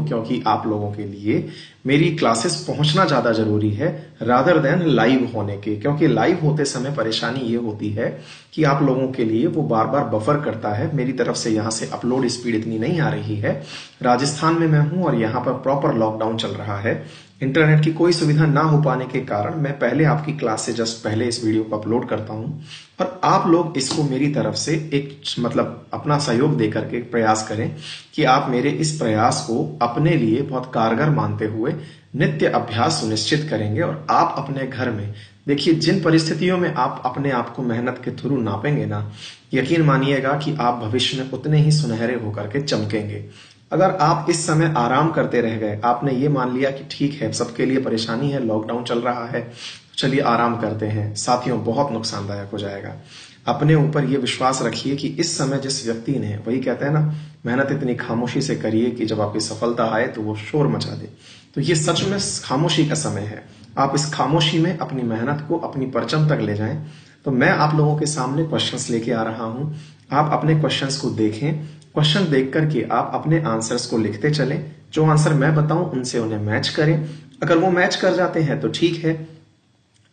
क्योंकि आप लोगों के लिए मेरी क्लासेस पहुंचना ज्यादा जरूरी है रादर देन लाइव होने के। क्योंकि लाइव होते समय परेशानी ये होती है कि आप लोगों के लिए वो बार बार बफर करता है। मेरी तरफ से यहाँ से अपलोड स्पीड इतनी नहीं आ रही है। राजस्थान में मैं हूं और यहाँ पर प्रॉपर लॉकडाउन चल रहा है। इंटरनेट की कोई सुविधा ना हो पाने के कारण मैं पहले आपकी क्लास से जस्ट पहले इस वीडियो को अपलोड करता हूं और आप लोग इसको मेरी तरफ से एक मतलब अपना सहयोग देकर के प्रयास करें कि आप मेरे इस प्रयास को अपने लिए बहुत कारगर मानते हुए नित्य अभ्यास सुनिश्चित करेंगे। और आप अपने घर में देखिए, जिन परिस्थितियों में आप अपने आप को मेहनत के थ्रू नापेंगे ना, यकीन मानिएगा कि आप भविष्य में उतने ही सुनहरे होकर के चमकेंगे। अगर आप इस समय आराम करते रह गए, आपने ये मान लिया कि ठीक है सबके लिए परेशानी है, लॉकडाउन चल रहा है, चलिए आराम करते हैं, साथियों बहुत नुकसानदायक हो जाएगा। अपने ऊपर ये विश्वास रखिए कि इस समय जिस व्यक्ति ने, वही कहते हैं ना, मेहनत इतनी खामोशी से करिए कि जब आपकी सफलता आए तो वो शोर मचा दे। तो ये सच में खामोशी का समय है। आप इस खामोशी में अपनी मेहनत को अपनी परचम तक ले जाएं। तो मैं आप लोगों के सामने क्वेश्चंस लेके आ रहा हूं। आप अपने क्वेश्चंस को देखें, क्वेश्चन देख करके आप अपने आंसर्स को लिखते चलें। जो आंसर मैं बताऊं उनसे उन्हें मैच करें। अगर वो मैच कर जाते हैं तो ठीक है,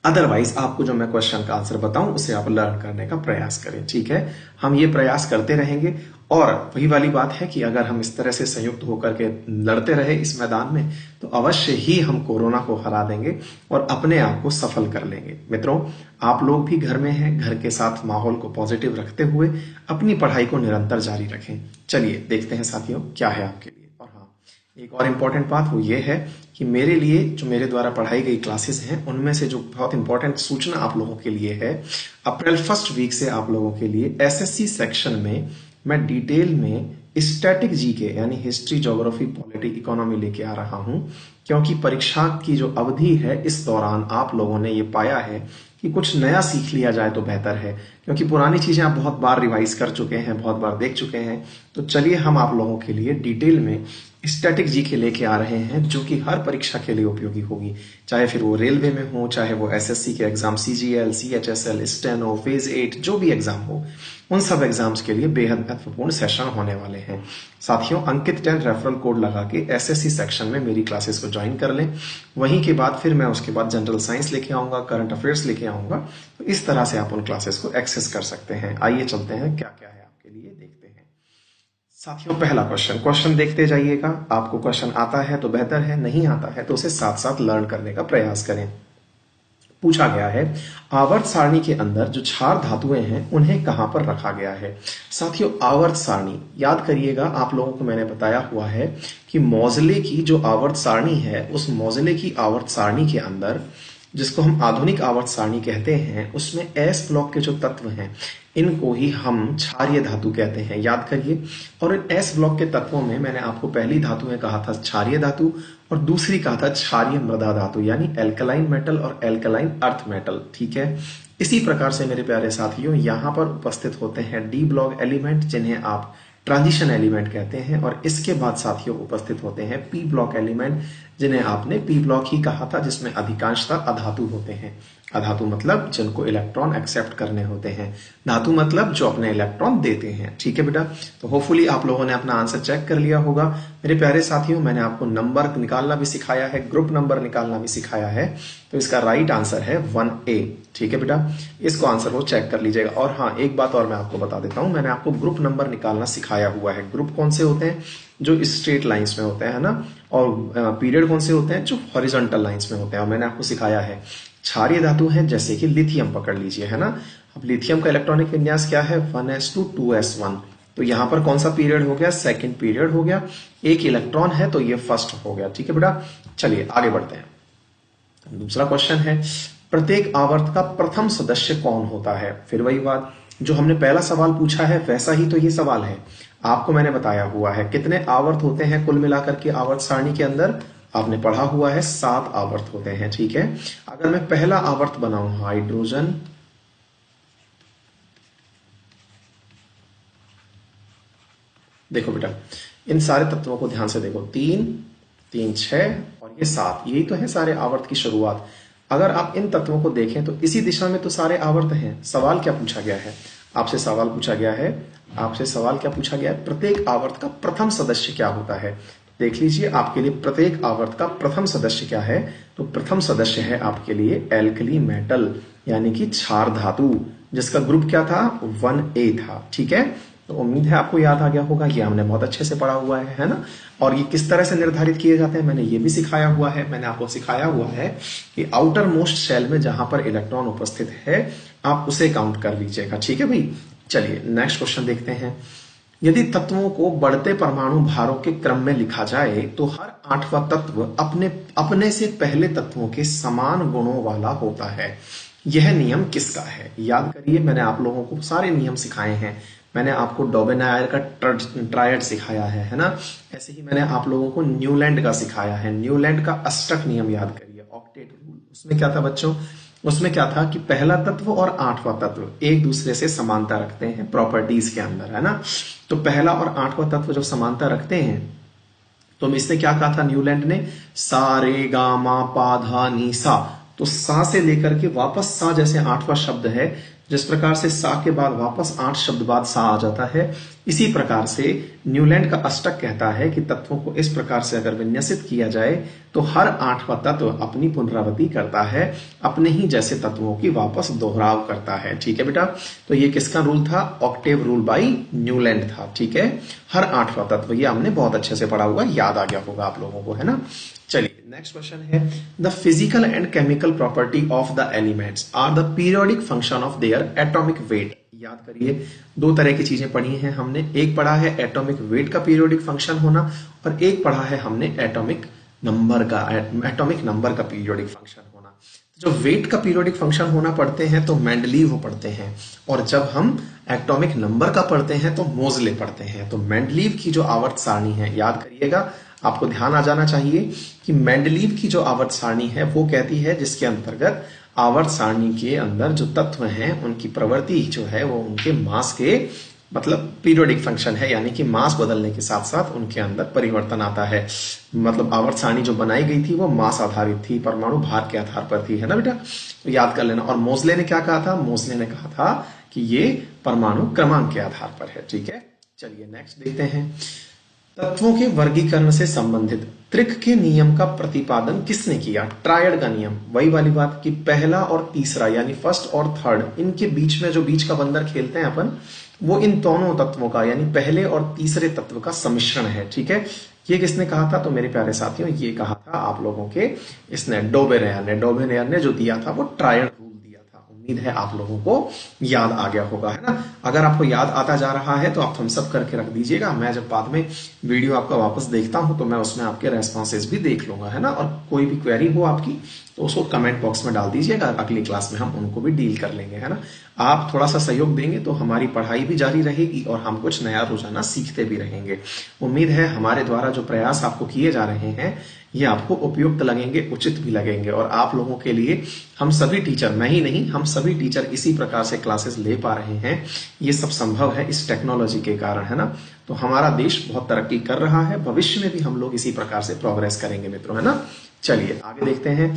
अदरवाइज आपको जो मैं क्वेश्चन का आंसर बताऊं उसे आप लर्न करने का प्रयास करें। ठीक है, हम ये प्रयास करते रहेंगे। और वही वाली बात है कि अगर हम इस तरह से संयुक्त होकर के लड़ते रहे इस मैदान में तो अवश्य ही हम कोरोना को हरा देंगे और अपने आप को सफल कर लेंगे। मित्रों, आप लोग भी घर में हैं, घर के साथ माहौल को पॉजिटिव रखते हुए अपनी पढ़ाई को निरंतर जारी रखें। चलिए देखते हैं साथियों क्या है आपके लिए। और हाँ, एक और इम्पोर्टेंट बात वो ये है कि मेरे लिए जो मेरे द्वारा पढ़ाई गई क्लासेस हैं उनमें से जो बहुत इंपॉर्टेंट सूचना आप लोगों के लिए है, अप्रैल फर्स्ट वीक से आप लोगों के लिए एसएससी सेक्शन में मैं डिटेल में स्टैटिक जीके यानी हिस्ट्री, ज्योग्राफी, पॉलिटी, इकोनॉमी लेके आ रहा हूं। क्योंकि परीक्षा की जो अवधि है इस दौरान आप लोगों ने ये पाया है कि कुछ नया सीख लिया जाए तो बेहतर है। क्योंकि पुरानी चीजें आप बहुत बार रिवाइज कर चुके हैं, बहुत बार देख चुके हैं। तो चलिए हम आप लोगों के लिए डिटेल में स्टैटिक जीके लेके आ रहे हैं जो कि हर परीक्षा के लिए उपयोगी होगी, चाहे फिर वो रेलवे में हो, चाहे वो एसएससी के exam, CGL, CHSL, steno, phase 8 जो भी एग्जाम हो, उन सब एग्जाम्स के लिए बेहद महत्वपूर्ण सेशन होने वाले हैं। साथियों, अंकित 10 रेफरल कोड लगा के एसएससी सेक्शन में मेरी क्लासेस को ज्वाइन कर लें। वहीं के बाद फिर मैं उसके बाद जनरल साइंस लेके आऊंगा, करंट अफेयर्स लेके आऊंगा। तो इस तरह से आप उन क्लासेस को एक्सेस कर सकते हैं। आइए चलते हैं क्या क्या है आपके लिए, देखते हैं। साथियों, पहला क्वेश्चन देखते जाइएगा। आपको क्वेश्चन आता है तो बेहतर है, नहीं आता है तो उसे साथ साथ लर्न करने का प्रयास करें। पूछा गया है, आवर्त सारणी के अंदर जो क्षार धातुएं हैं उन्हें कहां पर रखा गया है। साथियों, आवर्त सारणी याद करिएगा, आप लोगों को मैंने बताया हुआ है कि मौजले की जो आवर्त सारणी है, उस मौजले की आवर्त सारणी के अंदर, जिसको हम आधुनिक आवर्त सारणी कहते हैं, उसमें एस ब्लॉक के जो तत्व हैं इनको ही हम क्षारीय धातु कहते हैं। याद करिए। और इन एस ब्लॉक के तत्वों में मैंने आपको पहली धातु में कहा था क्षारीय धातु और दूसरी कहा था क्षारीय मृदा धातु, यानी एल्कलाइन मेटल और एल्कलाइन अर्थ मेटल। ठीक है, इसी प्रकार से मेरे प्यारे साथियों यहां पर उपस्थित होते हैं डी ब्लॉक एलिमेंट जिन्हें आप ट्रांजिशन एलिमेंट कहते हैं। और इसके बाद साथियों उपस्थित होते हैं पी ब्लॉक एलिमेंट जिन्हें आपने पी ब्लॉक ही कहा था, जिसमें अधिकांशतः अधातु होते हैं। अधातु मतलब जिनको इलेक्ट्रॉन एक्सेप्ट करने होते हैं, धातु मतलब जो अपने इलेक्ट्रॉन देते हैं। ठीक है बेटा, तो होपफुली आप लोगों ने अपना आंसर चेक कर लिया होगा। मेरे प्यारे साथियों, मैंने आपको नंबर निकालना भी सिखाया है, ग्रुप नंबर निकालना भी सिखाया है। तो इसका राइट आंसर है 1A। ठीक है बेटा, इसको आंसर को चेक कर लीजिएगा। और हाँ, एक बात और मैं आपको बता देता हूं, मैंने आपको ग्रुप नंबर निकालना सिखाया हुआ है। ग्रुप कौन से होते हैं? जो स्ट्रेट लाइंस में होते हैं ना। और पीरियड कौन से होते हैं? जो हॉरिजॉन्टल लाइंस में होते हैं। और मैंने आपको सिखाया है क्षारीय धातु है जैसे कि लिथियम पकड़ लीजिए, है ना। अब लिथियम का इलेक्ट्रॉनिक विन्यास क्या है? 1s2 तो यहां पर कौन सा पीरियड हो गया? सेकंड पीरियड हो गया। एक इलेक्ट्रॉन है तो ये फर्स्ट हो गया। ठीक है बेटा, चलिए आगे बढ़ते हैं। दूसरा क्वेश्चन है, प्रत्येक आवर्त का प्रथम सदस्य कौन होता है? फिर वही बात, जो हमने पहला सवाल पूछा है वैसा ही तो ये सवाल है। आपको मैंने बताया हुआ है कितने आवर्त होते हैं कुल मिलाकर के आवर्त सारणी के अंदर। आपने पढ़ा हुआ है 7 आवर्त होते हैं। ठीक है, अगर मैं पहला आवर्त बनाऊं हाइड्रोजन, देखो बेटा इन सारे तत्वों को ध्यान से देखो, 3 3 6 और ये 7, यही तो है सारे आवर्त की शुरुआत। अगर आप इन तत्वों को देखें तो इसी दिशा में तो सारे आवर्त हैं। सवाल क्या पूछा गया है? आपसे सवाल क्या पूछा गया है? प्रत्येक आवर्त का प्रथम सदस्य क्या होता है? देख लीजिए आपके लिए प्रत्येक आवर्त का प्रथम सदस्य क्या है, तो प्रथम सदस्य है आपके लिए एल्कली मेटल यानी कि क्षार धातु, जिसका ग्रुप क्या था 1A था। ठीक है, तो उम्मीद है आपको याद आ गया होगा, ये हमने बहुत अच्छे से पढ़ा हुआ है ना। और ये किस तरह से निर्धारित किए जाते हैं मैंने ये भी सिखाया हुआ है। मैंने आपको सिखाया हुआ है कि आउटर मोस्ट शेल में जहां पर इलेक्ट्रॉन उपस्थित है आप उसे काउंट कर लीजिएगा। ठीक है भाई, चलिए नेक्स्ट क्वेश्चन देखते हैं। यदि तत्वों को बढ़ते परमाणु भारों के क्रम में लिखा जाए तो हर 8वां तत्व अपने से पहले तत्वों के समान गुणों वाला होता है। यह नियम किसका है? याद करिए, मैंने आप लोगों को सारे नियम सिखाए हैं। मैंने आपको डोबेनायर का ट्रायड सिखाया है ना। ऐसे ही मैंने आप लोगों को न्यूलैंड का सिखाया है। न्यूलैंड का अष्टक नियम याद करिए, ऑक्टेट रूल। उसमें क्या था बच्चों, उसमें क्या था कि पहला तत्व और 8वां तत्व एक दूसरे से समानता रखते हैं प्रॉपर्टीज के अंदर, है ना। तो पहला और 8वां तत्व जब समानता रखते हैं तो इसने क्या कहा था न्यूलैंड ने, सा रे गा मा पा धा नी सा। तो सा से लेकर के वापस सा, जैसे 8वां शब्द है, जिस प्रकार से सा के बाद वापस 8 शब्द बाद सा आ जाता है, इसी प्रकार से न्यूलैंड का अष्टक कहता है कि तत्वों को इस प्रकार से अगर विन्यासित किया जाए तो हर 8वां तत्व अपनी पुनरावृत्ति करता है, अपने ही जैसे तत्वों की वापस दोहराव करता है। ठीक है बेटा, तो ये किसका रूल था? ऑक्टेव रूल बाई न्यूलैंड था। ठीक है, हर 8वां तत्व, ये हमने बहुत अच्छे से पढ़ा हुआ, याद आ गया होगा आप लोगों को, है ना। चलिए नेक्स्ट क्वेश्चन है, the physical and chemical property of the elements are the periodic function of their atomic weight. याद करिए, दो तरह की चीजें पढ़ी हैं हमने। एक पढ़ा है एटॉमिक वेट का पीरियोडिक फंक्शन होना, और एक पढ़ा है हमने एटॉमिक नंबर का पीरियोडिक फंक्शन होना। जो वेट का पीरियोडिक फंक्शन होना पढ़ते हैं तो मेंडलीव पढ़ते हैं, और जब हम एटॉमिक नंबर का पढ़ते हैं तो मोजले पढ़ते हैं। तो मेंडलीव की जो आवर्त सारणी है, याद करिएगा, आपको ध्यान आ जाना चाहिए कि मेंडलीव की जो आवर्त सारणी है वो कहती है जिसके अंतर्गत आवर्त सारणी के अंदर जो तत्व हैं उनकी प्रवृत्ति जो है वो उनके मास के मतलब पीरियोडिक फंक्शन है, यानी कि मास बदलने के साथ साथ उनके अंदर परिवर्तन आता है। मतलब आवर्त सारणी जो बनाई गई थी वो मास आधारित थी, परमाणु भार के आधार पर थी, है ना बेटा, तो याद कर लेना। और मोजले ने क्या कहा था? मोजले ने कहा था कि ये परमाणु क्रमांक के आधार पर है। ठीक है, चलिए नेक्स्ट देखते हैं। तत्वों के वर्गीकरण से संबंधित त्रिक के नियम का प्रतिपादन किसने किया? ट्रायड का नियम। वही वाली बात कि पहला और तीसरा यानी फर्स्ट और थर्ड, इनके बीच में जो बीच का बंदर खेलते हैं अपन, वो इन दोनों तत्वों का यानी पहले और तीसरे तत्व का सम्मिश्रण है। ठीक है, ये किसने कहा था? तो मेरे प्यारे साथियों, ये कहा था आप लोगों के इसने डोबेनेयर ने जो दिया था वो ट्रायड रूल दिया था। उम्मीद है आप लोगों को याद आ गया होगा, है ना। अगर आपको याद आता जा रहा है तो आप थम्स अप करके रख दीजिएगा। मैं जब बाद में वीडियो आपका वापस देखता हूं तो मैं उसमें आपके रेस्पॉन्सेस भी देख लूंगा, है ना। और कोई भी क्वेरी हो आपकी तो उसको कमेंट बॉक्स में डाल दीजिएगा, अगली क्लास में हम उनको भी डील कर लेंगे, है ना। आप थोड़ा सा सहयोग देंगे तो हमारी पढ़ाई भी जारी रहेगी और हम कुछ नया रोजाना सीखते भी रहेंगे। उम्मीद है हमारे द्वारा जो प्रयास आपको किए जा रहे हैं ये आपको उपयुक्त लगेंगे, उचित भी लगेंगे, और आप लोगों के लिए हम सभी टीचर, मैं ही नहीं, हम सभी टीचर इसी प्रकार से क्लासेस ले पा रहे हैं। ये सब संभव है इस टेक्नोलॉजी के कारण, है ना। तो हमारा देश बहुत तरक्की कर रहा है, भविष्य में भी हम लोग इसी प्रकार से प्रोग्रेस करेंगे मित्रों, है ना। चलिए आगे देखते हैं।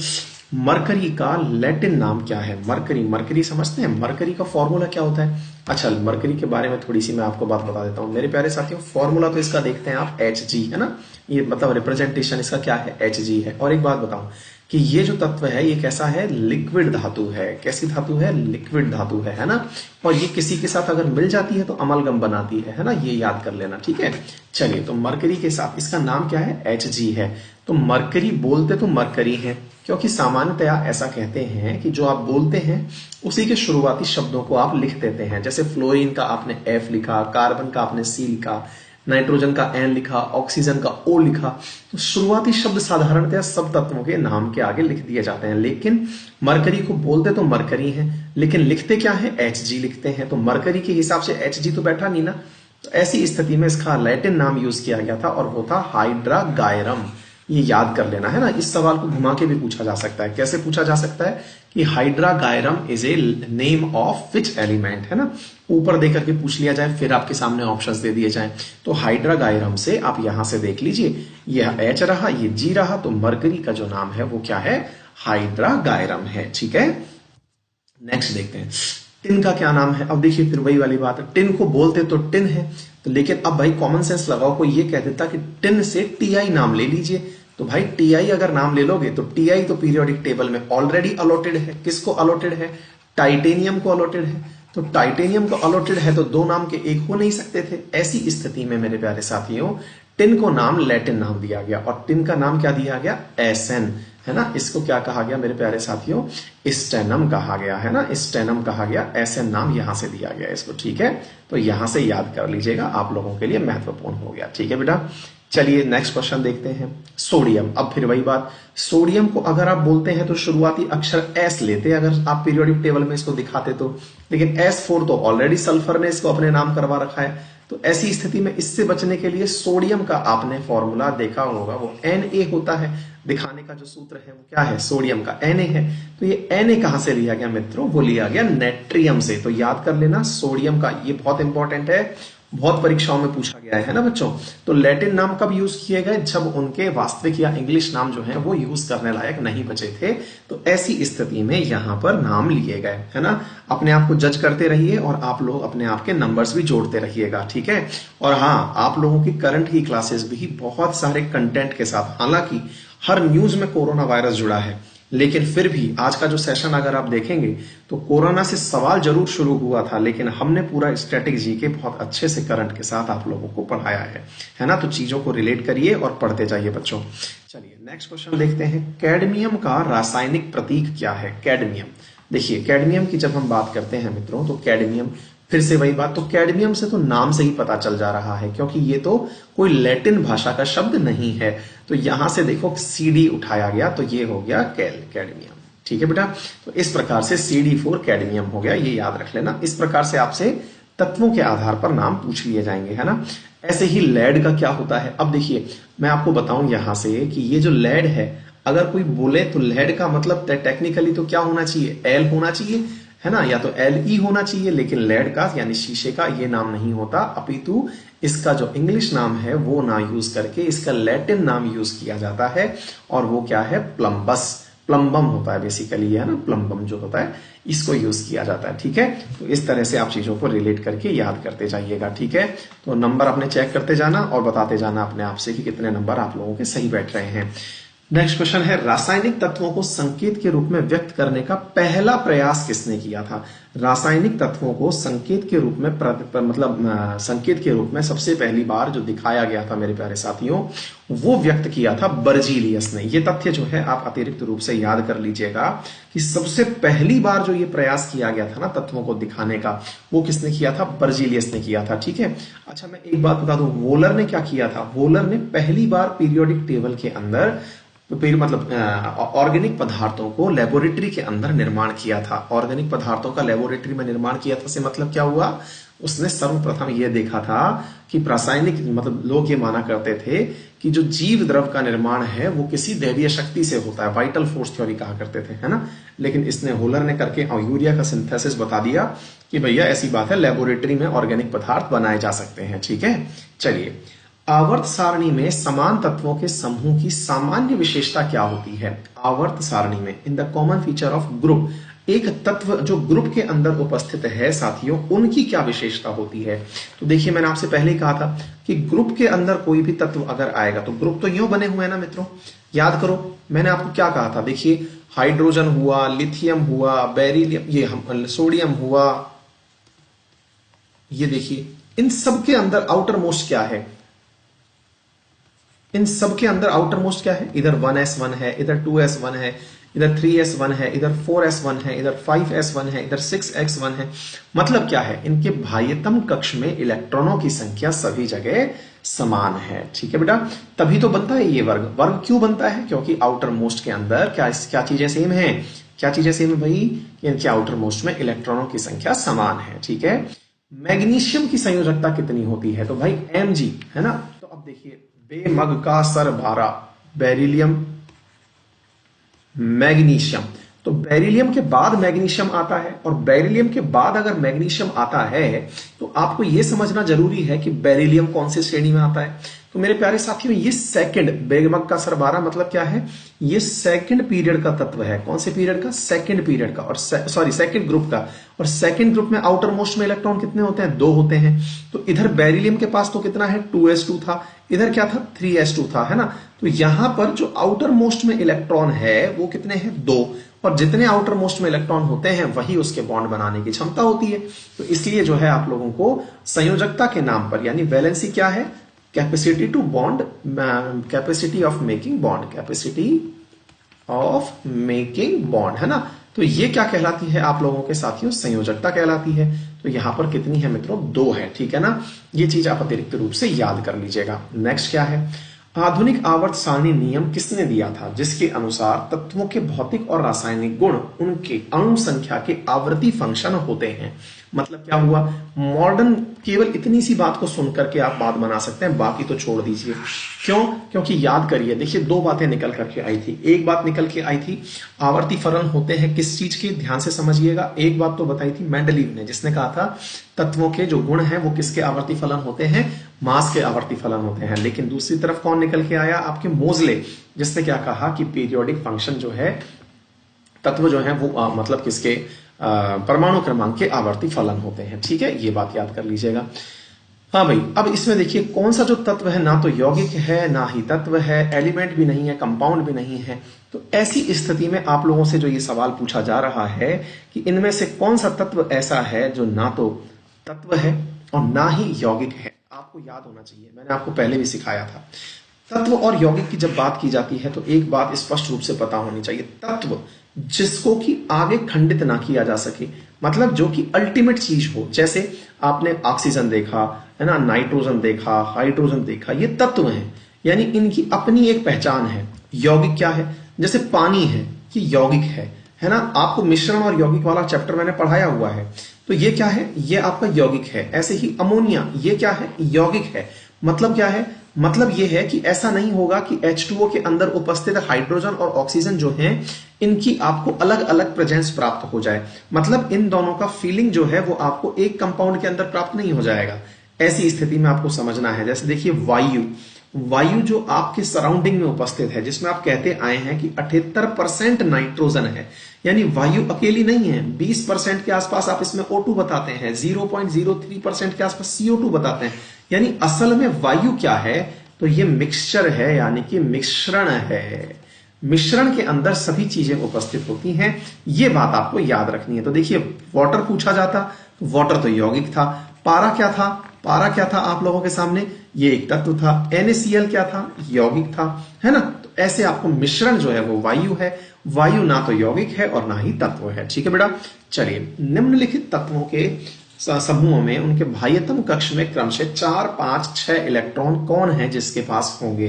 मरकरी का लैटिन नाम क्या है? मरकरी समझते हैं? मरकरी का फॉर्मूला क्या होता है? अच्छा, मरकरी के बारे में थोड़ी सी मैं आपको बात बता देता हूँ मेरे प्यारे साथियों। फॉर्मूला तो इसका देखते हैं आप, Hg, है ना। ये मतलब रिप्रेजेंटेशन इसका क्या है? Hg है। और एक बात बताऊं कि ये जो तत्व है ये कैसा है? लिक्विड धातु है। कैसी धातु है? लिक्विड धातु है ना। और ये किसी के साथ अगर मिल जाती है तो अमलगम बनाती है ना। ये याद कर लेना, ठीक है। चलिए, तो मरकरी के साथ इसका नाम क्या है? Hg है। तो मरकरी बोलते तो मरकरी है, क्योंकि सामान्यतया ऐसा कहते हैं कि जो आप बोलते हैं उसी के शुरुआती शब्दों को आप लिख देते हैं। जैसे फ्लोरीन का आपने F लिखा, कार्बन का आपने C लिखा, नाइट्रोजन का N लिखा, ऑक्सीजन का O लिखा। तो शुरुआती शब्द साधारणतया सब तत्वों के नाम के आगे लिख दिए जाते हैं। लेकिन मरकरी को बोलते तो मरकरी हैं, लेकिन लिखते क्या है? Hg लिखते हैं। तो मरकरी के हिसाब से Hg तो बैठा नहीं ना। तो ऐसी स्थिति में इसका लैटिन नाम यूज किया गया था और वो था हाइड्रागायरम। ये याद कर लेना, है ना। इस सवाल को घुमा के भी पूछा जा सकता है। कैसे पूछा जा सकता है कि hydrargyrum is a name of which element, है ना। ऊपर देकर के पूछ लिया जाए, फिर आपके सामने ऑप्शंस दे दिए जाए। तो हाइड्रागायरम से आप यहां से देख लीजिए, यह H रहा, ये G रहा, तो मरकरी का जो नाम है वो क्या है? हाइड्रागायरम है, ठीक है। नेक्स्ट देखते हैं, टिन का क्या नाम है? अब देखिए फिर वही वाली बात है, टिन को बोलते तो टिन है, तो लेकिन अब भाई कॉमन सेंस लगाओ, कोई ये कह देता कि टिन से टीआई नाम ले लीजिए, तो भाई टीआई अगर नाम ले लोगे तो टीआई तो पीरियोडिक टेबल में ऑलरेडी अलॉटेड है। किसको अलॉटेड है? टाइटेनियम को अलॉटेड है। तो टाइटेनियम को अलॉटेड है तो दो नाम के एक हो नहीं सकते थे। ऐसी स्थिति में मेरे प्यारे साथियों टिन को नाम लैटिन नाम दिया गया, और टिन का नाम क्या दिया गया? एसन, है ना। इसको क्या कहा गया मेरे प्यारे साथियों? स्टेनम कहा गया, है ना, स्टेनम कहा गया। एसन नाम यहां से दिया गया इसको, ठीक है। तो यहां से याद कर लीजिएगा, आप लोगों के लिए महत्वपूर्ण हो गया, ठीक है बेटा। चलिए नेक्स्ट क्वेश्चन देखते हैं। सोडियम, अब फिर वही बात, सोडियम को अगर आप बोलते हैं तो शुरुआती अक्षर एस लेते, अगर आप पीरियोडिक टेबल में इसको दिखाते तो, लेकिन S4 तो ऑलरेडी सल्फर ने इसको अपने नाम करवा रखा है। तो ऐसी स्थिति में इससे बचने के लिए सोडियम का आपने फॉर्मूला देखा होगा, वो Na होता है। दिखाने का जो सूत्र है वो क्या है? सोडियम का Na है। तो ये Na कहां से लिया गया मित्रों? वो लिया गया नेट्रियम से। तो याद कर लेना सोडियम का, ये बहुत इंपॉर्टेंट है, बहुत परीक्षाओं में पूछा गया है ना बच्चों। तो लैटिन नाम कब यूज किए गए? जब उनके वास्तविक या इंग्लिश नाम जो है वो यूज करने लायक नहीं बचे थे। तो ऐसी स्थिति में यहां पर नाम लिए गए, है ना। अपने आप को जज करते रहिए और आप लोग अपने आप के नंबर्स भी जोड़ते रहिएगा, ठीक है। और हाँ, आप लोगों की करंट की क्लासेस भी बहुत सारे कंटेंट के साथ, हालांकि हर न्यूज में कोरोना वायरस जुड़ा है, लेकिन फिर भी आज का जो सेशन अगर आप देखेंगे तो कोरोना से सवाल जरूर शुरू हुआ था, लेकिन हमने पूरा स्टैटिक जीके बहुत अच्छे से करंट के साथ आप लोगों को पढ़ाया है ना। तो चीजों को रिलेट करिए और पढ़ते जाइए बच्चों। चलिए नेक्स्ट क्वेश्चन देखते हैं। कैडमियम का रासायनिक प्रतीक क्या है? कैडमियम, देखिए कैडमियम की जब हम बात करते हैं मित्रों, तो कैडमियम, फिर से वही बात, तो कैडमियम से तो नाम से ही पता चल जा रहा है, क्योंकि ये तो कोई लैटिन भाषा का शब्द नहीं है। तो यहां से देखो CD उठाया गया, तो ये हो गया कैडमियम, ठीक है बेटा। तो इस प्रकार से CD4 कैडमियम हो गया, ये याद रख लेना। इस प्रकार से आपसे तत्वों के आधार पर नाम पूछ लिए जाएंगे, है ना। ऐसे ही लेड का क्या होता है? अब देखिए मैं आपको बताऊं यहां से कि ये जो लेड है, अगर कोई बोले तो लेड का मतलब टेक्निकली तो क्या होना चाहिए? L होना चाहिए, है ना, या तो Le होना चाहिए। लेकिन लेड का यानी शीशे का ये नाम नहीं होता, अपितु इसका जो इंग्लिश नाम है वो ना यूज करके इसका लैटिन नाम यूज किया जाता है, और वो क्या है? प्लम्बस, प्लम्बम होता है बेसिकली, है ना। प्लम्बम जो होता है इसको यूज किया जाता है, ठीक है। तो इस तरह से आप चीजों को रिलेट करके याद करते जाइएगा, ठीक है। तो नंबर अपने चेक करते जाना और बताते जाना अपने आप से कि कितने नंबर आप लोगों के सही बैठ रहे हैं। नेक्स्ट क्वेश्चन है, रासायनिक तत्वों को संकेत के रूप में व्यक्त करने का पहला प्रयास किसने किया था? रासायनिक तत्वों को संकेत के रूप में संकेत के रूप में सबसे पहली बार जो दिखाया गया था मेरे प्यारे साथियों, वो व्यक्त किया था बर्जीलियस ने। ये तथ्य जो है आप अतिरिक्त रूप से याद कर लीजिएगा कि सबसे पहली बार जो ये प्रयास किया गया था ना तत्वों को दिखाने का, वो किसने किया था? बर्जीलियस ने किया था, ठीक है। अच्छा मैं एक बात बता दूं, वोलर ने क्या किया था? वोलर ने पहली बार पीरियोडिक टेबल के अंदर ऑर्गेनिक पदार्थों को लेबोरेटरी के अंदर निर्माण किया था। ऑर्गेनिक पदार्थों का लेबोरेटरी में निर्माण किया था से मतलब क्या हुआ? उसने सर्वप्रथम यह देखा था कि रासायनिक लोग ये माना करते थे कि जो जीव द्रव का निर्माण है वो किसी दैवीय शक्ति से होता है, वाइटल फोर्स थ्योरी कहा करते थे, है ना। लेकिन इसने होलर ने करके यूरिया का सिंथेसिस बता दिया कि भैया ऐसी बात है, लेबोरेटरी में ऑर्गेनिक पदार्थ बनाए जा सकते हैं, ठीक है। चलिए, आवर्त सारणी में समान तत्वों के समूह की सामान्य विशेषता क्या होती है? आवर्त सारणी में in the common feature of group, एक तत्व जो ग्रुप के अंदर उपस्थित है साथियों, उनकी क्या विशेषता होती है? तो देखिए मैंने आपसे पहले ही कहा था कि ग्रुप के अंदर कोई भी तत्व अगर आएगा तो ग्रुप तो यूं बने हुए हैं ना मित्रों, याद करो मैंने आपको क्या कहा था। देखिए हाइड्रोजन हुआ, लिथियम हुआ, बेरिलियम, ये सोडियम हुआ, ये देखिए इन सबके अंदर आउटर मोस्ट क्या है? इन सबके अंदर आउटर मोस्ट क्या है? इधर 1s1 है, इधर 2s1 है, इधर 3s1 है, इधर 4s1 है, इधर 5s1 है, इधर 6x1 है। मतलब क्या है? इनके बाह्यतम कक्ष में इलेक्ट्रॉनों की संख्या सभी जगह समान है, ठीक है बेटा। तभी तो बनता है ये वर्ग। वर्ग क्यों बनता है? क्योंकि आउटर मोस्ट के अंदर क्या चीजें सेम है? क्या चीजें सेम है भाई? इनके आउटर मोस्ट में इलेक्ट्रॉनों की संख्या समान है, ठीक है। मैग्नीशियम की संयोजकता कितनी होती है? तो भाई Mg, है ना। तो अब देखिए, बेमग का सर भारा, बेरिलियम, मैग्नीशियम। तो बेरिलियम के बाद मैग्नीशियम आता है, और बेरिलियम के बाद अगर मैग्नीशियम आता है तो आपको यह समझना जरूरी है कि बेरिलियम कौन सी श्रेणी में आता है। तो मेरे प्यारे साथियों ये सेकंड बेगमक का सरबारा मतलब क्या है, ये सेकंड पीरियड का तत्व है। कौन से पीरियड का, सेकंड पीरियड का, और सॉरी सेकंड ग्रुप का। और सेकंड ग्रुप में आउटर मोस्ट में इलेक्ट्रॉन कितने होते हैं, 2 होते हैं। तो इधर बेरिलियम के पास तो कितना है, 2s2 था, इधर क्या था, 3s2 था, है ना। तो यहां पर जो आउटर मोस्ट में इलेक्ट्रॉन है वो कितने हैं, 2। और जितने आउटर मोस्ट में इलेक्ट्रॉन होते हैं वही उसके बॉन्ड बनाने की क्षमता होती है। तो इसलिए जो है आप लोगों को संयोजकता के नाम पर, यानी वैलेंसी क्या है, capacity to bond, capacity of making bond, capacity of making bond, है ना। तो ये क्या कहलाती है आप लोगों के साथियों, संयोजकता कहलाती है। तो यहां पर कितनी है मित्रों, 2 है, ठीक है ना। ये चीज आप अतिरिक्त रूप से याद कर लीजिएगा। नेक्स्ट क्या है, आधुनिक आवर्त सारणी नियम किसने दिया था, जिसके अनुसार तत्वों के भौतिक और रासायनिक गुण उनके अणु संख्या के आवर्ती फंक्शन होते हैं। मतलब क्या हुआ, मॉडर्न केवल इतनी सी बात को सुनकर के आप बात बना सकते हैं, बाकी तो छोड़ दीजिए। क्यों, क्योंकि याद करिए, देखिए 2 बातें निकल करके आई थी। एक बात निकल के आई थी आवर्ती फलन होते हैं किस चीज के, ध्यान से समझिएगा। एक बात तो बताई थी मेंडलीव ने, जिसने कहा था तत्वों के जो गुण हैं वो किसके आवर्ती फलन होते हैं, मास के आवर्ती फलन होते हैं। लेकिन दूसरी तरफ कौन निकल के आया, आपके मोजले, जिसने क्या कहा कि पीरियोडिक फंक्शन जो है, तत्व जो है वो मतलब किसके, परमाणु क्रमांक के आवर्ती फलन होते हैं। ठीक है, ये बात याद कर लीजिएगा। हाँ भाई, अब इसमें देखिए कौन सा जो तत्व है, ना तो यौगिक है ना ही तत्व है, एलिमेंट भी नहीं है, कंपाउंड भी नहीं है। तो ऐसी स्थिति में आप लोगों से जो ये सवाल पूछा जा रहा है कि इनमें से कौन सा तत्व ऐसा है जो ना तो तत्व है और ना ही यौगिक है। आपको याद होना चाहिए, मैंने आपको पहले भी सिखाया था, तत्व और यौगिक की जब बात की जाती है तो एक बात स्पष्ट रूप से पता होनी चाहिए, तत्व जिसको कि आगे खंडित ना किया जा सके, मतलब जो कि अल्टीमेट चीज हो। जैसे आपने ऑक्सीजन देखा है ना, नाइट्रोजन देखा, हाइड्रोजन देखा, ये तत्व हैं, यानी इनकी अपनी एक पहचान है। यौगिक क्या है, जैसे पानी है, ये यौगिक है ना। आपको मिश्रण और यौगिक वाला चैप्टर मैंने पढ़ाया हुआ है, तो ये क्या है, ये आपका यौगिक है। ऐसे ही अमोनिया, ये क्या है, यौगिक है। मतलब क्या है, मतलब यह है कि ऐसा नहीं होगा कि H2O के अंदर उपस्थित हाइड्रोजन और ऑक्सीजन जो हैं, इनकी आपको अलग अलग प्रेजेंस प्राप्त हो जाए। मतलब इन दोनों का फीलिंग जो है वो आपको एक कंपाउंड के अंदर प्राप्त नहीं हो जाएगा। ऐसी स्थिति में आपको समझना है, जैसे देखिए वायु जो आपके सराउंडिंग में उपस्थित है, जिसमें आप कहते आए हैं कि 78% नाइट्रोजन है, यानी वायु अकेली नहीं है। 20% के आसपास आप इसमें O2 बताते हैं, 0.03% के आसपास CO2 बताते हैं। यानी असल में वायु क्या है, तो ये मिक्सचर है, यानी कि मिश्रण है। मिश्रण के अंदर सभी चीजें उपस्थित होती हैं, ये बात आपको याद रखनी है। तो देखिए वाटर पूछा जाता, तो वाटर तो यौगिक था। पारा क्या था, पारा क्या था आप लोगों के सामने, ये एक तत्व था। NaCl क्या था, यौगिक था, है ना। तो ऐसे आपको मिश्रण जो है वो वायु है। वायु ना तो यौगिक है और ना ही तत्व है। ठीक है बेटा, चलिए निम्नलिखित तत्वों के समूहों में उनके बाह्यतम कक्ष में क्रमशः 4, 5, 6 इलेक्ट्रॉन कौन है जिसके पास होंगे।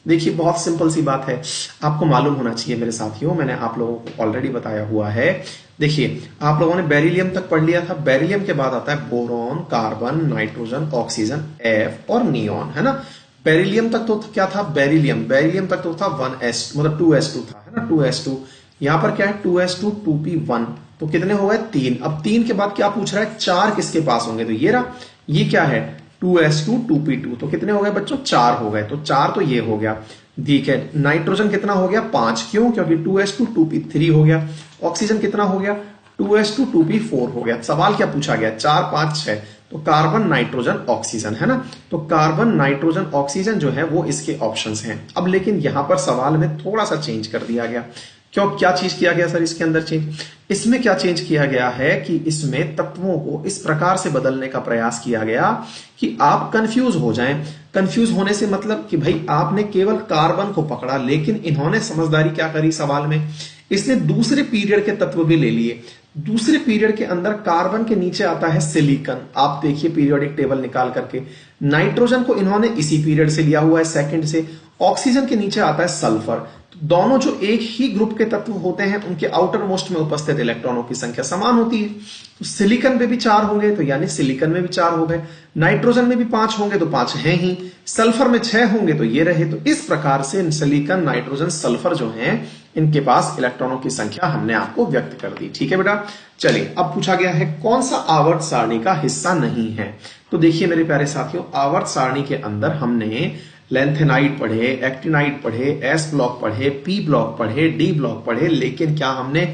देखिए बहुत सिंपल सी बात है, आपको मालूम होना चाहिए मेरे साथियों, मैंने आप लोगों को ऑलरेडी बताया हुआ है। देखिए आप लोगों ने बेरिलियम तक पढ़ लिया था, बेरिलियम के बाद आता है boron, carbon, nitrogen, oxygen, F और नियॉन, है ना। बेरिलियम तक तो क्या था, बेरिलियम तक तो था 1s मतलब 2s2 था, है ना, 2s2। यहां पर क्या है, 2s2 2p1, तो कितने हो गए, 3। अब 3 के बाद क्या पूछ रहा है, 4 किसके पास होंगे, तो ये रहा, ये क्या है 2s2 2p2, तो कितने हो गए बच्चों, 4 हो गए। तो 4 तो ये हो गया, ठीक है। नाइट्रोजन कितना हो गया, 5, क्यों, क्योंकि 2s2 2p3 हो गया। ऑक्सीजन कितना हो गया, 2s2 2p4 हो गया। सवाल क्या पूछा गया, 4, 5, 6, तो कार्बन, नाइट्रोजन, ऑक्सीजन, है ना। तो कार्बन, नाइट्रोजन, ऑक्सीजन जो है वो इसके ऑप्शंस हैं। अब लेकिन यहां पर सवाल में थोड़ा सा चेंज कर दिया गया। क्यों, क्या चीज किया गया सर इसके अंदर चेंज, इसमें क्या चेंज किया गया है कि इसमें तत्वों को इस प्रकार से बदलने का प्रयास किया गया कि आप कंफ्यूज हो जाएं। कंफ्यूज होने से मतलब कि भाई आपने केवल कार्बन को पकड़ा, लेकिन इन्होंने समझदारी क्या करी सवाल में, इसने दूसरे पीरियड के तत्व भी ले लिए। दूसरे पीरियड के अंदर कार्बन के नीचे आता है सिलिकॉन, आप देखिए पीरियोडिक टेबल निकाल करके। नाइट्रोजन को इन्होंने इसी पीरियड से लिया हुआ है, सेकंड से। ऑक्सीजन के नीचे आता है सल्फर। दोनों जो एक ही ग्रुप के तत्व होते हैं उनके आउटर मोस्ट में उपस्थित इलेक्ट्रॉनों की संख्या समान होती है। तो सिलिकॉन में भी 4 होंगे, तो यानी सिलिकॉन में भी 4 हो गए। नाइट्रोजन में भी 5 होंगे, तो 5 हैं ही। सल्फर में 6 होंगे, तो ये रहे। तो इस प्रकार से सिलिकॉन, नाइट्रोजन, सल्फर जो हैं, इनके पास इलेक्ट्रॉनों की संख्या हमने आपको व्यक्त कर दी। ठीक है बेटा, चलिए अब पूछा गया है कौन सा आवर्त सारणी का हिस्सा नहीं है। तो देखिए मेरे प्यारे साथियों, आवर्त सारणी के अंदर हमने लैंथेनाइड पढ़े, एक्टिनाइड पढ़े, एस ब्लॉक पढ़े, पी ब्लॉक पढ़े, डी ब्लॉक पढ़े, लेकिन क्या हमने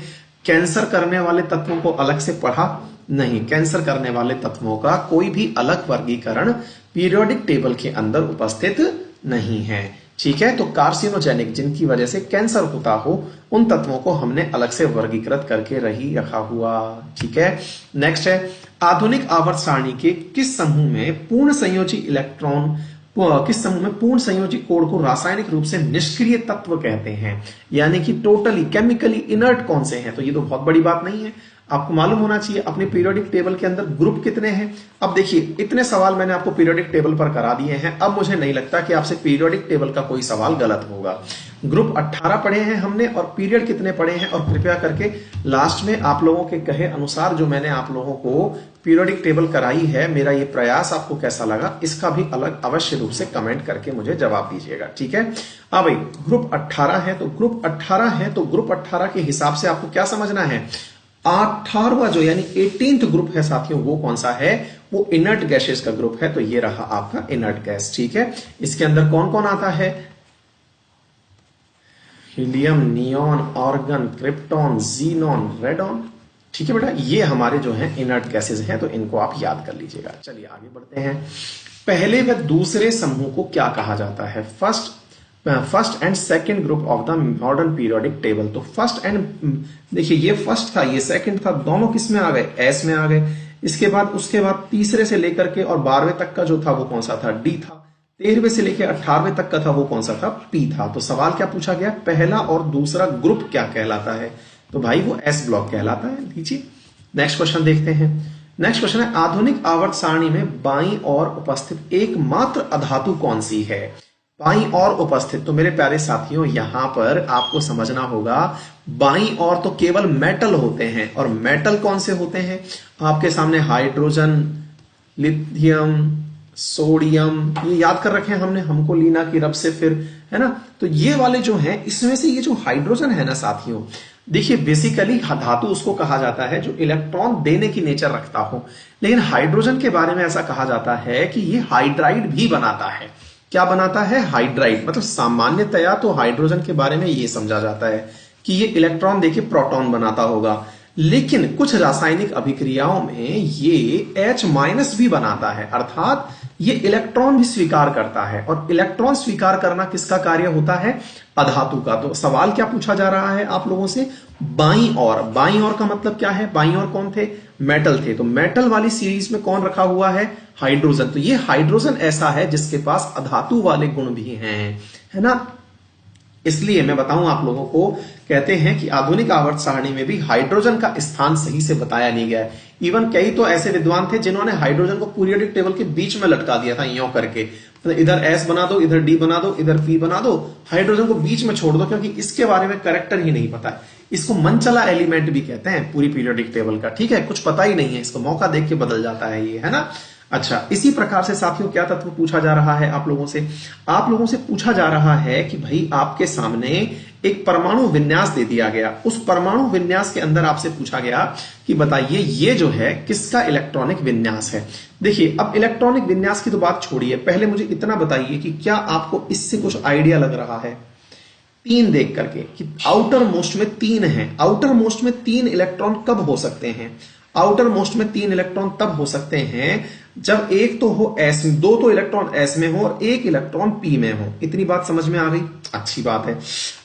कैंसर करने वाले तत्वों को अलग से पढ़ा? नहीं। कैंसर करने वाले तत्वों का कोई भी अलग वर्गीकरण पीरियोडिक टेबल के अंदर उपस्थित नहीं है। ठीक है, तो कार्सिनोजेनिक, जिनकी वजह से कैंसर होता हो, उन तत्वों को हमने अलग से वर्गीकृत करके रखा हुआ। ठीक है, नेक्स्ट है आधुनिक आवर्त सारणी के किस समूह में पूर्ण संयोजी इलेक्ट्रॉन, किस समूह में पूर्ण संयोजी कोण को रासायनिक रूप से निष्क्रिय तत्व कहते हैं, यानी कि टोटली केमिकली इनर्ट कौन से हैं? तो ये तो बहुत बड़ी बात नहीं है, आपको मालूम होना चाहिए अपने पीरियोडिक टेबल के अंदर ग्रुप कितने हैं। अब देखिए, इतने सवाल मैंने आपको पीरियोडिक टेबल पर करा दिए हैं, अब मुझे नहीं लगता कि आपसे पीरियोडिक टेबल का कोई सवाल गलत होगा। ग्रुप 18 पढ़े हैं हमने और पीरियड कितने पढ़े हैं, और कृपया करके लास्ट में आप लोगों के कहे अनुसार जो मैंने आप लोगों को पीरियोडिक टेबल कराई है, मेरा ये प्रयास आपको कैसा लगा, इसका भी अलग अवश्य रूप से कमेंट करके मुझे जवाब दीजिएगा। ठीक है, अब भाई ग्रुप 18 है तो ग्रुप 18 है तो ग्रुप 18 के हिसाब से आपको क्या समझना है, 18वां जो यानी 18th ग्रुप है साथियों, वो कौन सा है? वो इनर्ट गैसेस का ग्रुप है। तो ये रहा आपका इनर्ट गैस। ठीक है, इसके अंदर कौन कौन आता है? Helium, neon, argon, krypton, xenon, radon. ठीक है बेटा, ये हमारे जो है इनर्ट गैसेस हैं, तो इनको आप याद कर लीजिएगा। चलिए आगे बढ़ते हैं। पहले व दूसरे समूह को क्या कहा जाता है? First and second group of the modern periodic table. तो फर्स्ट एंड, देखिए ये फर्स्ट था, ये सेकंड था, दोनों किस में आ गए? एस में आ गए। इसके बाद उसके बाद तीसरे से लेकर के और 12वें तक का जो था वो कौन सा था? डी था। 13वें से लेकर 18वें तक का था वो कौन सा था? पी था। तो सवाल क्या पूछा गया? पहला और दूसरा ग्रुप क्या कहलाता है? तो भाई वो एस ब्लॉक कहलाता है। लीजिए नेक्स्ट क्वेश्चन देखते हैं। नेक्स्ट क्वेश्चन है आधुनिक आवर्त सारणी में बाईं ओर उपस्थित एकमात्र अधातु कौन सी है? बाईं ओर उपस्थित, तो मेरे प्यारे साथियों यहां पर आपको समझना होगा, बाईं ओर तो केवल मेटल होते हैं, और मेटल कौन से होते हैं? आपके सामने हाइड्रोजन, लिथियम, सोडियम, ये याद कर रखे हैं हमने, हमको लीना की रब से फिर, है ना। तो ये वाले जो हैं, इसमें से ये जो हाइड्रोजन है ना साथियों, देखिए बेसिकली धातु उसको कहा जाता है जो इलेक्ट्रॉन देने की नेचर रखता हो, लेकिन हाइड्रोजन के बारे में ऐसा कहा जाता है कि ये हाइड्राइड भी बनाता है। क्या बनाता है? हाइड्राइड। मतलब सामान्यतया तो हाइड्रोजन के बारे में ये समझा जाता है कि ये इलेक्ट्रॉन देके प्रोटॉन बनाता होगा, लेकिन कुछ रासायनिक अभिक्रियाओं में ये H- भी बनाता है, अर्थात ये इलेक्ट्रॉन भी स्वीकार करता है, और इलेक्ट्रॉन स्वीकार करना किसका कार्य होता है? अधातु का। तो सवाल क्या पूछा जा रहा है आप लोगों से? बाईं ओर। बाईं ओर का मतलब क्या है? बाईं ओर कौन थे? मेटल थे। तो मेटल वाली सीरीज में कौन रखा हुआ है? हाइड्रोजन। तो ये हाइड्रोजन ऐसा है जिसके पास अधातु वाले गुण भी हैं, है ना। इसलिए मैं बताऊं आप लोगों को, कहते हैं कि आधुनिक आवर्त सारणी में भी हाइड्रोजन का स्थान सही से बताया नहीं गया है। इवन कई तो ऐसे विद्वान थे जिन्होंने हाइड्रोजन को पीरियोडिक टेबल के बीच में लटका दिया था, यूं करके, मतलब इधर एस बना दो, इधर डी बना दो, इधर पी बना दो, हाइड्रोजन को बीच में छोड़ दो, क्योंकि इसके बारे में कैरेक्टर ही नहीं पता है। इसको मनचला एलिमेंट भी कहते हैं पूरी पीरियोडिक टेबल का। ठीक है, कुछ पता ही नहीं है, इसको मौका देख के बदल जाता है ये, है ना। अच्छा, इसी प्रकार से साथियों क्या तत्व पूछा जा रहा है आप लोगों से? आप लोगों से पूछा जा रहा है कि भाई आपके सामने एक परमाणु विन्यास दे दिया गया, उस परमाणु विन्यास के अंदर आपसे पूछा गया कि बताइए ये जो है किसका इलेक्ट्रॉनिक विन्यास है। देखिए अब इलेक्ट्रॉनिक विन्यास की तो बात छोड़िए, पहले मुझे इतना बताइए कि क्या आपको इससे कुछ आइडिया लग रहा है? 3 देख करके कि आउटर मोस्ट में 3 है। आउटर मोस्ट में 3 इलेक्ट्रॉन कब हो सकते हैं? आउटर मोस्ट में 3 इलेक्ट्रॉन तब हो सकते हैं जब एक तो हो एस में, 2 तो इलेक्ट्रॉन एस में हो और 1 इलेक्ट्रॉन पी में हो। इतनी बात समझ में आ गई? अच्छी बात है।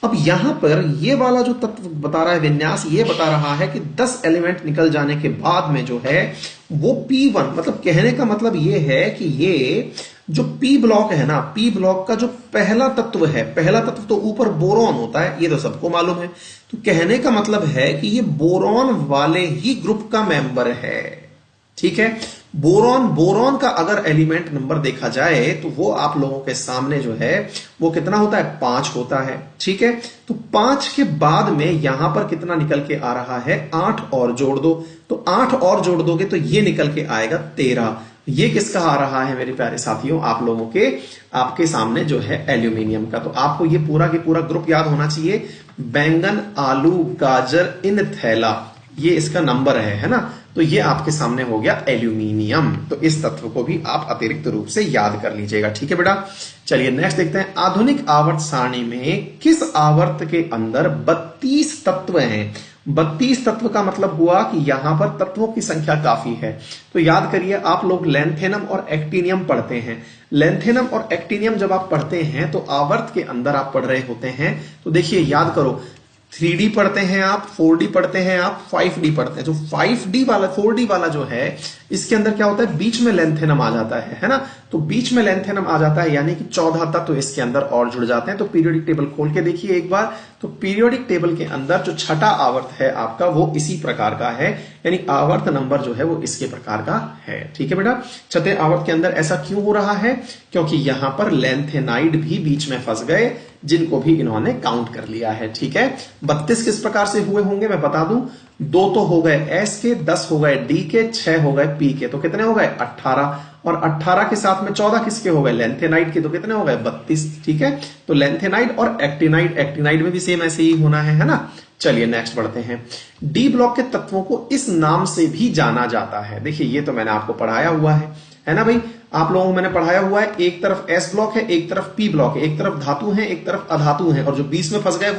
अब यहां पर ये वाला जो तत्व बता रहा है विन्यास, ये बता रहा है कि 10 एलिमेंट निकल जाने के बाद में जो है वो P1, मतलब कहने का मतलब ये है कि ये जो P ब्लॉक है ना, P ब्लॉक का जो पहला तत्व है, पहला तत्व तो ऊपर बोरॉन होता है, ये तो सबको मालूम है। तो कहने का मतलब है कि ये बोरॉन वाले ही ग्रुप का मेंबर है। ठीक है, बोरॉन का अगर एलिमेंट नंबर देखा जाए तो वो आप लोगों के सामने जो है वो कितना होता है? 5 होता है। ठीक है, तो 5 के बाद में यहां पर कितना निकल के आ रहा है? 8 और जोड़ दो, तो 8 और जोड़ दोगे तो ये निकल के आएगा 13। ये किसका आ रहा है मेरे प्यारे साथियों? आप लोगों के, आपके सामने जो है एल्यूमिनियम का। तो आपको ये पूरा के पूरा ग्रुप याद होना चाहिए। बैंगन, आलू, गाजर, इन थैला, ये इसका नंबर है ना। तो ये आपके सामने हो गया एल्यूमिनियम। तो इस तत्व को भी आप अतिरिक्त रूप से याद कर लीजिएगा। ठीक है बेटा, चलिए नेक्स्ट देखते हैं। आधुनिक आवर्त सारणी में किस आवर्त के अंदर 32 तत्व हैं? 32 तत्व का मतलब हुआ कि यहां पर तत्वों की संख्या काफी है। तो याद करिए, आप लोग लैंथेनम और एक्टिनियम पढ़ते हैं। लैंथेनम और एक्टिनियम जब आप पढ़ते हैं तो आवर्त के अंदर आप पढ़ रहे होते हैं। तो देखिए, याद करो, 3D पढ़ते हैं आप, 4D पढ़ते हैं आप, 5D पढ़ते हैं। जो 5D वाला 4D वाला जो है, इसके अंदर क्या होता है, बीच में लैंथेनम आ जाता है ना। तो बीच में लैंथेनम आ जाता है, यानी कि 14 तत्व तो इसके अंदर और जुड़ जाते हैं। तो पीरियोडिक टेबल खोल के देखिए एक बार। तो पीरियोडिक टेबल के अंदर जो छठा आवर्त है आपका, वो इसी प्रकार का है, यानी आवर्त नंबर जो है वो इसके प्रकार का है। ठीक है बेटा, छठे आवर्त के अंदर ऐसा क्यों हो रहा है? क्योंकि यहां पर लैंथेनाइड भी बीच में फंस गए, जिनको भी इन्होंने काउंट कर लिया है। ठीक है, 32 किस प्रकार से हुए होंगे मैं बता दूं। 2 तो हो गए एस के, 10 हो गए डी के, 6 हो गए पी के। तो कितने हो गए? 18। और 18 के साथ में 14 किसके हो गए? लैंथेनाइड के। तो कितने हो गए? 32। ठीक है, तो लैंथेनाइड और एक्टिनाइड, एक्टिनाइड में भी सेम ऐसे ही होना है ना। चलिए नेक्स्ट बढ़ते हैं। डी ब्लॉक के तत्वों को इस नाम से भी जाना जाता है। देखिए, ये तो मैंने आपको पढ़ाया हुआ है ना भाई। आप लोगों को मैंने पढ़ाया हुआ है, एक तरफ एस ब्लॉक है, एक तरफ पी ब्लॉक है, एक तरफ धातु है, एक तरफ अधातु है, और जो बीच में फंस गए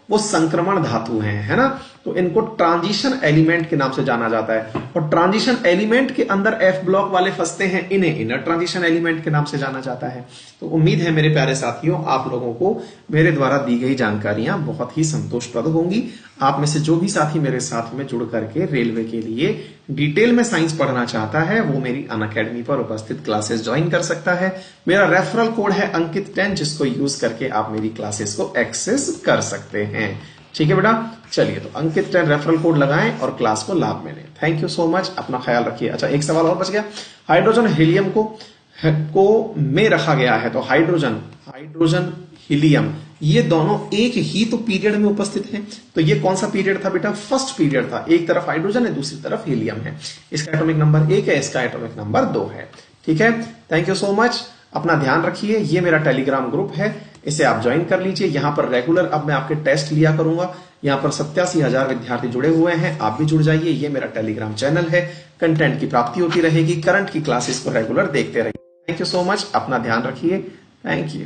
वो संक्रमण धातु हैं, है ना। तो इनको ट्रांजिशन एलिमेंट के नाम से जाना जाता है। और ट्रांजिशन एलिमेंट के अंदर एफ ब्लॉक वाले फंसते हैं, इन्हें इनर ट्रांजिशन एलिमेंट के नाम से जाना जाता है। तो उम्मीद है मेरे प्यारे साथियों, आप लोगों को मेरे द्वारा दी गई जानकारियां बहुत ही संतोषप्रद होंगी। आप में से जो भी साथी मेरे साथ में जुड़ करके रेलवे के लिए डिटेल में साइंस पढ़ना चाहता है, वो मेरी अनअकैडमी पर उपस्थित क्लासेस ज्वाइन कर सकता है। मेरा रेफरल कोड है अंकित 10, जिसको यूज करके आप मेरी क्लासेस को एक्सेस कर सकते हैं। ठीक है बेटा, चलिए तो अंकित 10 रेफरल कोड लगाएं और क्लास को लाभ में लें। थैंक यू सो मच, अपना ख्याल रखिए। अच्छा, एक सवाल और बच गया। हाइड्रोजन हीलियम को में रखा गया है। तो हाइड्रोजन हीलियम, ये दोनों एक ही तो पीरियड में उपस्थित हैं। तो ये कौन सा पीरियड था बेटा? फर्स्ट पीरियड था। एक तरफ हाइड्रोजन है, दूसरी तरफ हीलियम है। इसका एटॉमिक नंबर 1 है, इसका एटॉमिक नंबर 2 है। ठीक है, थैंक यू सो मच, अपना ध्यान रखिए। ये मेरा टेलीग्राम ग्रुप है, इसे आप ज्वाइन कर लीजिए। यहां पर रेगुलर अब मैं आपके टेस्ट लिया करूंगा। यहां पर 87,000 विद्यार्थी जुड़े हुए हैं, आप भी जुड़ जाइए। ये मेरा टेलीग्राम चैनल है, कंटेंट की प्राप्ति होती रहेगी। करंट की क्लासेस को रेगुलर देखते रहिए। थैंक यू सो मच, अपना ध्यान रखिए। Thank you.